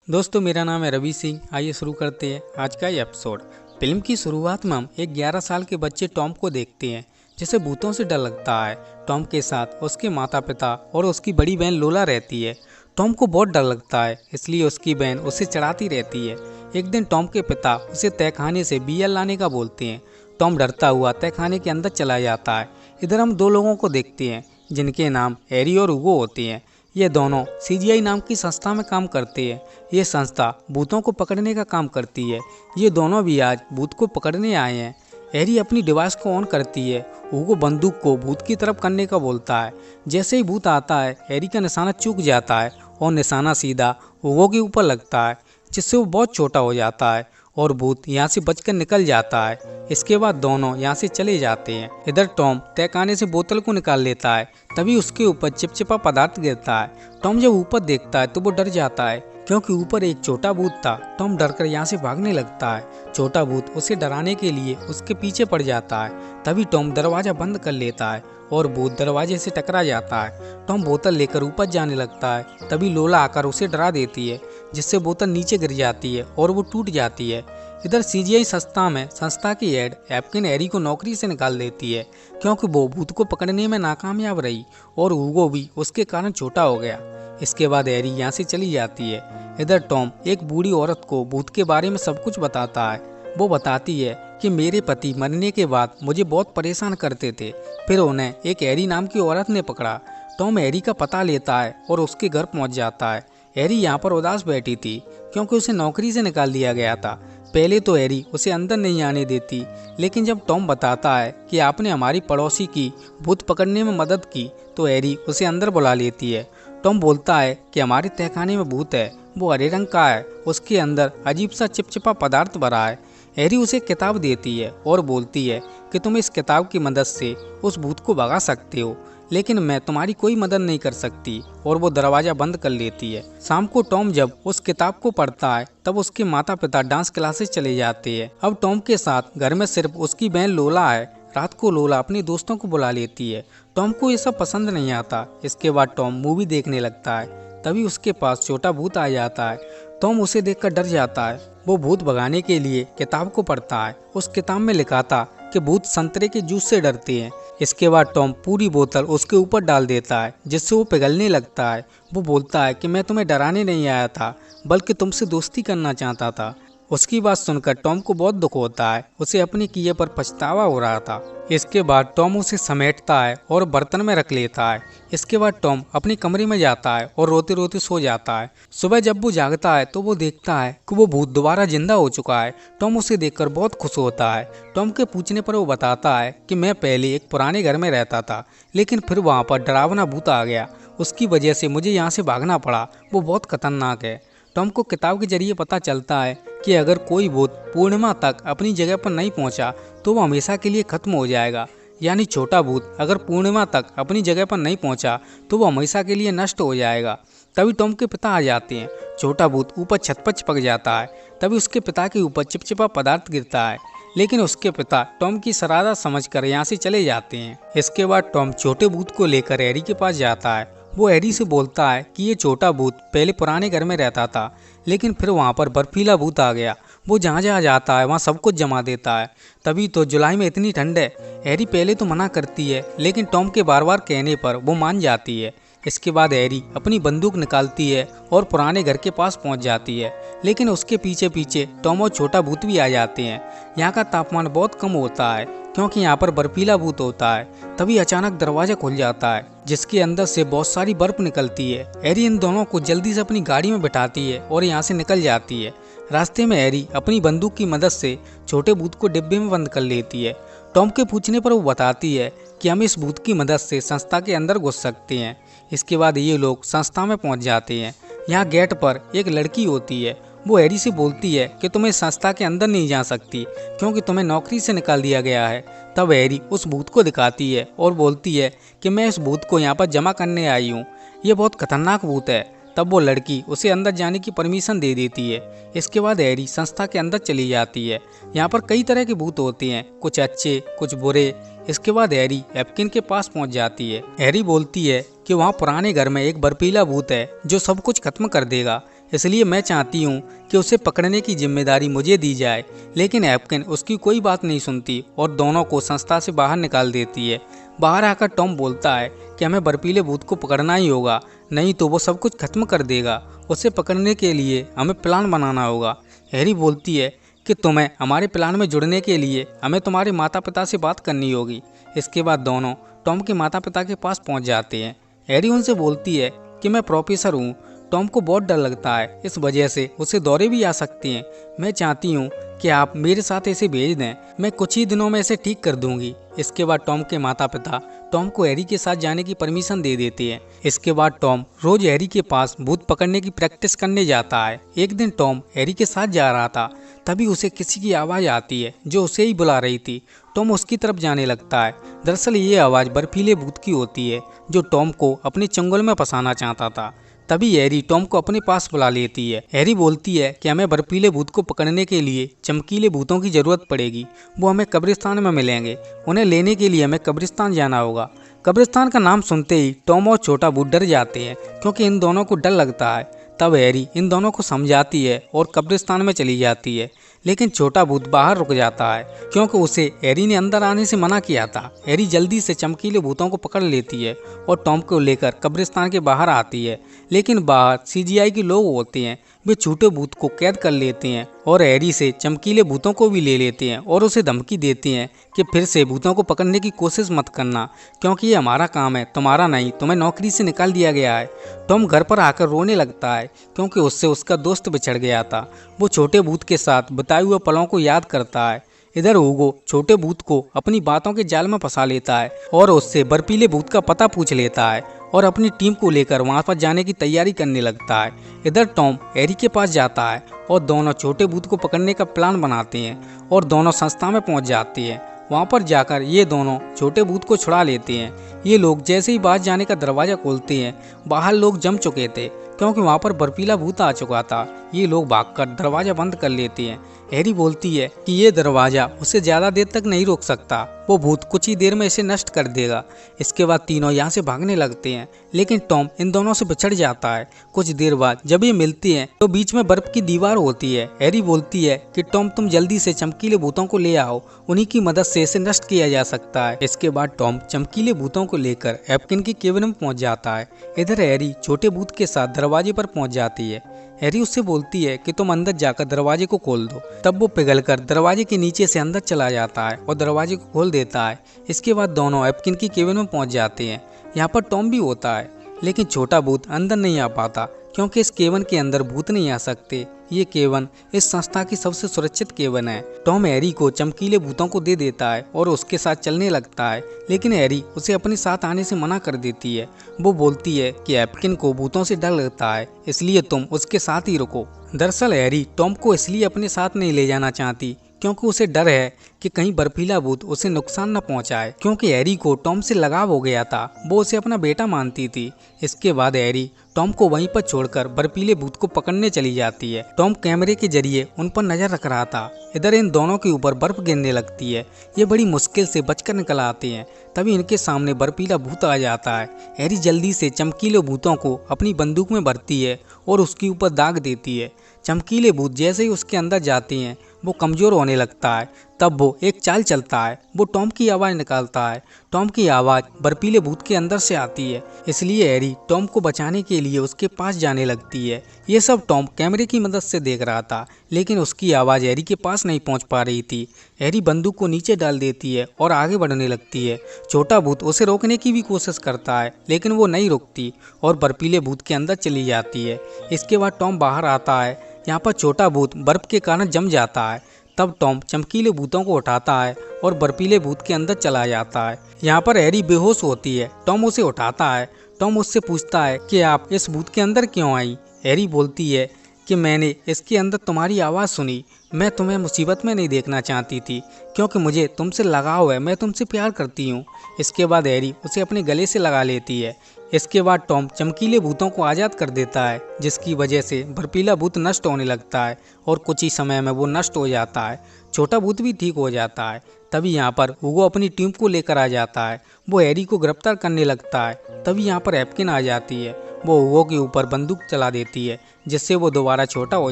दोस्तों, मेरा नाम है रवि सिंह। आइए शुरू करते हैं आज का ये एपिसोड। फिल्म की शुरुआत में हम एक 11 साल के बच्चे टॉम को देखते हैं, जिसे भूतों से डर लगता है। टॉम के साथ उसके माता पिता और उसकी बड़ी बहन लोला रहती है। टॉम को बहुत डर लगता है, इसलिए उसकी बहन उसे चढ़ाती रहती है। एक दिन टॉम के पिता उसे तहखाने से बियर लाने का बोलते हैं। टॉम डरता हुआ तहखाने के अंदर चला जाता है। इधर हम दो लोगों को देखते हैं, जिनके नाम हैरी और हुगो होते हैं। ये दोनों सीजीआई नाम की संस्था में काम करते हैं। ये संस्था भूतों को पकड़ने का काम करती है। ये दोनों भी आज भूत को पकड़ने आए हैं। हैरी अपनी डिवाइस को ऑन करती है। हुगो बंदूक को भूत की तरफ करने का बोलता है। जैसे ही भूत आता है, हैरी का निशाना चूक जाता है और निशाना सीधा हुगो के ऊपर लगता है, जिससे वो बहुत छोटा हो जाता है और भूत यहाँ से बचकर निकल जाता है। इसके बाद दोनों यहाँ से चले जाते हैं। इधर टॉम तहखाने से बोतल को निकाल लेता है, तभी उसके ऊपर चिपचिपा पदार्थ गिरता है। टॉम जब ऊपर देखता है तो वो डर जाता है, क्योंकि ऊपर एक छोटा भूत था। टॉम डरकर यहाँ से भागने लगता है। छोटा भूत उसे डराने के लिए उसके पीछे पड़ जाता है। तभी टॉम दरवाजा बंद कर लेता है और भूत दरवाजे से टकरा जाता है। टॉम बोतल लेकर ऊपर जाने लगता है, तभी लोला आकर उसे डरा देती है, जिससे बोतल नीचे गिर जाती है और वो टूट जाती है। इधर सीजीआई संस्था की हेड एप्किन हैरी को नौकरी से निकाल देती है, क्योंकि वो भूत को पकड़ने में नाकामयाब रही और हुगो भी उसके कारण छोटा हो गया। इसके बाद हैरी यहाँ से चली जाती है। इधर टॉम एक बूढ़ी औरत को भूत के बारे में सब कुछ बताता है। वो बताती है कि मेरे पति मरने के बाद मुझे बहुत परेशान करते थे, फिर उन्हें एक हैरी नाम की औरत ने पकड़ा। टॉम हैरी का पता लेता है और उसके घर पहुंच जाता है। हैरी यहाँ पर उदास बैठी थी, क्योंकि उसे नौकरी से निकाल दिया गया था। पहले तो हैरी उसे अंदर नहीं आने देती, लेकिन जब टॉम बताता है कि आपने हमारी पड़ोसी की भूत पकड़ने में मदद की, तो हैरी उसे अंदर बुला लेती है। टॉम बोलता है कि हमारे तहखाने में भूत है, वो हरे रंग का है, उसके अंदर अजीब सा चिपचिपा पदार्थ भरा है। हैरी उसे किताब देती है और बोलती है कि तुम इस किताब की मदद से उस भूत को भगा सकते हो, लेकिन मैं तुम्हारी कोई मदद नहीं कर सकती, और वो दरवाजा बंद कर लेती है। शाम को टॉम जब उस किताब को पढ़ता है, तब उसके माता पिता डांस क्लासेस चले जाते हैं। अब टॉम के साथ घर में सिर्फ उसकी बहन लोला है। रात को लोला अपने दोस्तों को बुला लेती है। टॉम को ये सब पसंद नहीं आता। इसके बाद टॉम मूवी देखने लगता है, तभी उसके पास छोटा भूत आ जाता है। टॉम उसे देखकर डर जाता है। वो भूत भगाने के लिए किताब को पढ़ता है। उस किताब में लिखा था कि भूत संतरे के जूस से डरते हैं। इसके बाद टॉम पूरी बोतल उसके ऊपर डाल देता है, जिससे वो पिघलने लगता है। वो बोलता है कि मैं तुम्हें डराने नहीं आया था, बल्कि तुमसे दोस्ती करना चाहता था। उसकी बात सुनकर टॉम को बहुत दुख होता है। उसे अपने किए पर पछतावा हो रहा था। इसके बाद टॉम उसे समेटता है और बर्तन में रख लेता है। इसके बाद टॉम अपने कमरे में जाता है और रोते रोते सो जाता है। सुबह जब वो जागता है तो वो देखता है कि वो भूत दोबारा जिंदा हो चुका है। टॉम उसे देखकर बहुत खुश होता है। टॉम के पूछने पर वो बताता है कि मैं पहले एक पुराने घर में रहता था, लेकिन फिर वहाँ पर डरावना भूत आ गया। उसकी वजह से मुझे यहाँ से भागना पड़ा। वो बहुत खतरनाक है। टॉम को किताब के जरिए पता चलता है कि अगर कोई भूत पूर्णिमा तक अपनी जगह पर नहीं पहुंचा, तो वो हमेशा के लिए खत्म हो जाएगा। यानी छोटा भूत अगर पूर्णिमा तक अपनी जगह पर नहीं पहुंचा, तो वो हमेशा के लिए नष्ट हो जाएगा। तभी टॉम के पिता आ जाते हैं। छोटा भूत ऊपर छत पर चिपक जाता है। तभी उसके पिता के ऊपर चिपचिपा पदार्थ गिरता है, लेकिन उसके पिता टॉम की शरारत समझकर यहाँ से चले जाते हैं। इसके बाद टॉम छोटे भूत को लेकर हैरी के पास जाता है। वो हैरी से बोलता है कि ये छोटा भूत पहले पुराने घर में रहता था, लेकिन फिर वहाँ पर बर्फीला भूत आ गया। वो जहाँ जहाँ जाता है वहाँ सब कुछ जमा देता है। तभी तो जुलाई में इतनी ठंड है। हैरी पहले तो मना करती है, लेकिन टॉम के बार बार कहने पर वो मान जाती है। इसके बाद हैरी अपनी बंदूक निकालती है और पुराने घर के पास पहुंच जाती है, लेकिन उसके पीछे पीछे टॉम और छोटा भूत भी आ जाते हैं। यहाँ का तापमान बहुत कम होता है, क्योंकि यहाँ पर बर्फीला भूत होता है। तभी अचानक दरवाजा खुल जाता है, जिसके अंदर से बहुत सारी बर्फ निकलती है। हैरी इन दोनों को जल्दी से अपनी गाड़ी में बिठाती है और यहाँ से निकल जाती है। रास्ते में हैरी अपनी बंदूक की मदद से छोटे भूत को डिब्बे में बंद कर लेती है। टॉम के पूछने पर वो बताती है कि हम इस भूत की मदद से संस्था के अंदर घुस सकते हैं। इसके बाद ये लोग संस्था में पहुंच जाते हैं। यहाँ गेट पर एक लड़की होती है। वो हैरी से बोलती है कि तुम इस संस्था के अंदर नहीं जा सकती, क्योंकि तुम्हें नौकरी से निकाल दिया गया है। तब हैरी उस भूत को दिखाती है और बोलती है कि मैं इस भूत को यहाँ पर जमा करने आई हूँ, ये बहुत खतरनाक भूत है। तब वो लड़की उसे अंदर जाने की परमिशन दे देती है। इसके बाद हैरी संस्था के अंदर चली जाती है। यहाँ पर कई तरह के भूत होते हैं, कुछ अच्छे कुछ बुरे। इसके बाद हैरी एप्किन के पास पहुंच जाती है। हैरी बोलती है कि वहाँ पुराने घर में एक बर्फीला भूत है जो सब कुछ खत्म कर देगा। इसलिए मैं चाहती हूँ कि उसे पकड़ने की जिम्मेदारी मुझे दी जाए। लेकिन एप्किन उसकी कोई बात नहीं सुनती और दोनों को संस्था से बाहर निकाल देती है। बाहर आकर टॉम बोलता है कि हमें बर्फीले भूत को पकड़ना ही होगा, नहीं तो वो सब कुछ खत्म कर देगा। उसे पकड़ने के लिए हमें प्लान बनाना होगा। हैरी बोलती है कि तुम्हें हमारे प्लान में जुड़ने के लिए हमें तुम्हारे माता पिता से बात करनी होगी। इसके बाद दोनों टॉम के माता पिता के पास पहुंच जाते हैं। हैरी उनसे बोलती है कि मैं प्रोफेसर हूँ। टॉम को बहुत डर लगता है, इस वजह से उसे दौरे भी आ सकते हैं। मैं चाहती हूँ कि आप मेरे साथ इसे भेज दें, मैं कुछ ही दिनों में इसे ठीक कर दूंगी। इसके बाद टॉम के माता पिता टॉम को हैरी के साथ जाने की परमिशन दे देते हैं। इसके बाद टॉम रोज हैरी के पास भूत पकड़ने की प्रैक्टिस करने जाता है। एक दिन टॉम हैरी के साथ जा रहा था, तभी उसे किसी की आवाज़ आती है जो उसे ही बुला रही थी। टॉम उसकी तरफ जाने लगता है। दरअसल ये आवाज़ बर्फीले भूत की होती है जो टॉम को अपने चंगुल में फंसाना चाहता था। तभी हैरी टॉम को अपने पास बुला लेती है। हैरी बोलती है कि हमें बर्फीले भूत को पकड़ने के लिए चमकीले भूतों की जरूरत पड़ेगी। वो हमें कब्रिस्तान में मिलेंगे। उन्हें लेने के लिए हमें कब्रिस्तान जाना होगा। कब्रिस्तान का नाम सुनते ही टॉम और छोटा भूत डर जाते हैं क्योंकि इन दोनों को डर लगता है। तब हैरी इन दोनों को समझाती है और कब्रिस्तान में चली जाती है। लेकिन छोटा भूत बाहर रुक जाता है क्योंकि उसे हैरी ने अंदर आने से मना किया था। हैरी जल्दी से चमकीले भूतों को पकड़ लेती है और टॉम को लेकर कब्रिस्तान के बाहर आती है। लेकिन बाहर सीजीआई के लोग होते हैं। वे छोटे भूत को कैद कर लेते हैं और हैरी से चमकीले भूतों को भी ले लेते हैं और उसे धमकी देते हैं कि फिर से भूतों को पकड़ने की कोशिश मत करना, क्योंकि ये हमारा काम है, तुम्हारा नहीं। तुम्हें नौकरी से निकाल दिया गया है। टॉम घर पर आकर रोने लगता है क्योंकि उससे उसका दोस्त बिछड़ गया था। वो छोटे भूत के साथ बिताए हुए पलों को याद करता है। इधर हुगो छोटे भूत को अपनी बातों के जाल में फंसा लेता है और उससे बर्फीले भूत का पता पूछ लेता है और अपनी टीम को लेकर वहां पर जाने की तैयारी करने लगता है। इधर टॉम हैरी के पास जाता है और दोनों छोटे भूत को पकड़ने का प्लान बनाते हैं और दोनों संस्था में पहुंच जाते हैं। वहां पर जाकर ये दोनों छोटे भूत को छुड़ा लेते हैं। ये लोग जैसे ही बाहर जाने का दरवाजा खोलते हैं, बाहर लोग जम चुके थे क्योंकि वहां पर बर्फीला भूत आ चुका था। ये लोग भागकर दरवाजा बंद कर लेते हैं। हैरी बोलती है कि ये दरवाजा उसे ज्यादा देर तक नहीं रोक सकता, वो भूत कुछ ही देर में इसे नष्ट कर देगा। इसके बाद तीनों यहाँ से भागने लगते हैं, लेकिन टॉम इन दोनों से बिछड़ जाता है। कुछ देर बाद जब ये मिलती हैं तो बीच में बर्फ की दीवार होती है। हैरी बोलती है कि टॉम तुम जल्दी से चमकीले भूतों को ले आओ, उन्हीं की मदद से इसे नष्ट किया जा सकता है। इसके बाद टॉम चमकीले भूतों को लेकर एप्किन की केबिन में पहुंच जाता है। इधर हैरी छोटे भूत के साथ दरवाजे पर पहुंच जाती है। हैरी उससे बोलती है कि तुम अंदर जाकर दरवाजे को खोल दो। तब वो पिघलकर दरवाजे के नीचे से अंदर चला जाता है और दरवाजे को खोल देता है। इसके बाद दोनों एप्किन की केबिन में पहुंच जाते हैं। यहाँ पर टॉम भी होता है, लेकिन छोटा भूत अंदर नहीं आ पाता क्योंकि इस केबिन के अंदर भूत नहीं आ सकते। ये केबिन इस संस्था की सबसे सुरक्षित केबिन है। टॉम हैरी को चमकीले भूतों को दे देता है और उसके साथ चलने लगता है, लेकिन हैरी उसे अपने साथ आने से मना कर देती है। वो बोलती है कि एप्किन को भूतों से डर लगता है, इसलिए तुम उसके साथ ही रुको। दरअसल हैरी टॉम को इसलिए अपने साथ नहीं ले जाना चाहती क्योंकि उसे डर है कि कहीं बर्फीला भूत उसे नुकसान न पहुंचाए, क्योंकि हैरी को टॉम से लगाव हो गया था। वो उसे अपना बेटा मानती थी। इसके बाद हैरी टॉम को वहीं पर छोड़कर बर्फीले भूत को पकड़ने चली जाती है। टॉम कैमरे के जरिए उन पर नजर रख रहा था। इधर इन दोनों के ऊपर बर्फ गिरने लगती है। ये बड़ी मुश्किल से बचकर निकल आते हैं। तभी इनके सामने बर्फीला भूत आ जाता है। हैरी जल्दी से चमकीले भूतों को अपनी बंदूक में भरती है और उसके ऊपर दाग देती है। चमकीले भूत जैसे ही उसके अंदर जाते हैं वो कमजोर होने लगता है। तब वो एक चाल चलता है। वो टॉम की आवाज़ निकालता है। टॉम की आवाज़ बर्फीले भूत के अंदर से आती है, इसलिए हैरी टॉम को बचाने के लिए उसके पास जाने लगती है। ये सब टॉम कैमरे की मदद से देख रहा था, लेकिन उसकी आवाज़ हैरी के पास नहीं पहुंच पा रही थी। हैरी बंदूक को नीचे डाल देती है और आगे बढ़ने लगती है। छोटा भूत उसे रोकने की भी कोशिश करता है, लेकिन वो नहीं रुकती और बर्फीले भूत के अंदर चली जाती है। इसके बाद टॉम बाहर आता है। यहाँ पर छोटा भूत बर्फ के कारण जम जाता है। तब टॉम चमकीले भूतों को उठाता है और बर्फीले भूत के अंदर चला जाता है। यहाँ पर हैरी बेहोश होती है। टॉम उसे उठाता है। टॉम उससे पूछता है कि आप इस भूत के अंदर क्यों आई। हैरी बोलती है कि मैंने इसके अंदर तुम्हारी आवाज़ सुनी। मैं तुम्हें मुसीबत में नहीं देखना चाहती थी क्योंकि मुझे तुमसे लगाव है, मैं तुमसे प्यार करती हूँ। इसके बाद हैरी उसे अपने गले से लगा लेती है। इसके बाद टॉम चमकीले भूतों को आज़ाद कर देता है, जिसकी वजह से बर्फीला भूत नष्ट होने लगता है और कुछ ही समय में वो नष्ट हो जाता है। छोटा भूत भी ठीक हो जाता है। तभी यहाँ पर हुगो अपनी टीम को लेकर आ जाता है। वो हैरी को गिरफ्तार करने लगता है। तभी यहाँ पर एप्किन आ जाती है। वो हुगो के ऊपर बंदूक चला देती है, जिससे वो दोबारा छोटा हो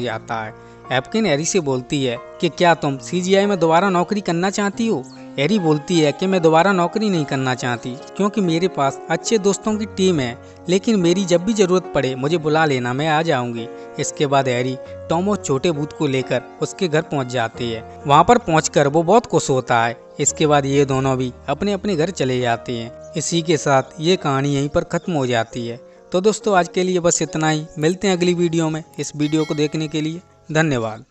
जाता है। एप्किन हैरी से बोलती है कि क्या तुम CGI में दोबारा नौकरी करना चाहती हो। हैरी बोलती है कि मैं दोबारा नौकरी नहीं करना चाहती क्योंकि मेरे पास अच्छे दोस्तों की टीम है, लेकिन मेरी जब भी जरूरत पड़े मुझे बुला लेना, मैं आ जाऊंगी। इसके बाद हैरी टॉम और छोटे भूत को लेकर उसके घर पहुंच जाते हैं। वहां पर पहुंचकर वो बहुत खुश होता है। इसके बाद ये दोनों भी अपने अपने घर चले जाते हैं। इसी के साथ ये कहानी यहीं पर खत्म हो जाती है। तो दोस्तों आज के लिए बस इतना ही। मिलते हैं अगली वीडियो में। इस वीडियो को देखने के लिए धन्यवाद।